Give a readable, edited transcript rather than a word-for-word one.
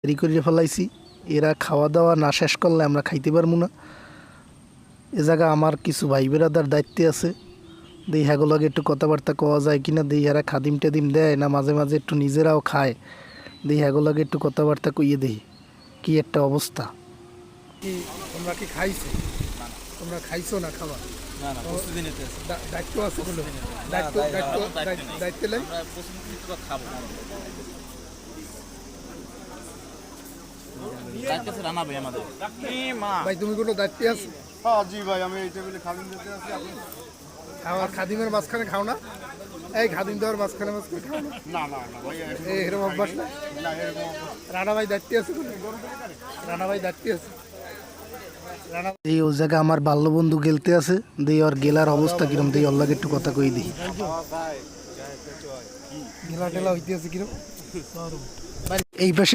দেরি করে ফেলাইছি, এরা খাওয়া দাওয়া না শেষ করলে আমরা খাইতে পারবো না। এ জায়গা আমার কিছু ভাই বেড়াদার দায়িত্বে আছে, দেই হ্যাগুলোকে একটু কথাবার্তা কওয়া যায় কিনা, দেই এরা খাদিম টাদিম দেয় না মাঝে মাঝে একটু নিজেরাও খায়, দেই হ্যাগুলোকে একটু কথাবার্তা কইয়ে দেই কি একটা অবস্থা। কি তোমরা কি খাইছো? তোমরা খাইছো না খাবার? না না প্রস্তুতি নিতে আছে। দায়িত্ব আছে বলে দায়িত্ব দায়িত্ব দায়িত্ব নেই। আমরা প্রস্তুতি নিতে তো খাবো না। তার কাছে রানা ভাই আমাদের ভাই তুমি কোনো দায়িত্বে আছো? হ্যাঁ জি ভাই, আমি এই টেবিলে খাদিম দিতে আছি। আপনি খাওয়ার খাদিমের মাঝখানে খাও না? এই খাদিম দেওয়ার মাঝখানে মাঝখানে খাও না? না না না ভাই, এই এরকম অভ্যাস না? না এরকম অবস্থা। রানা ভাই দায়িত্বে আছে কোনো? রানা ভাই দায়িত্বে আছে? এই ও জায়গা আমার বাল্য বন্ধু গেলতে আছে, দেই ওর গেলার অবস্থা কিরম, দেই ওর লাগে একটু কথা কই দিই। গেলা টেলা হইতে আছে কিরম? এই পাশে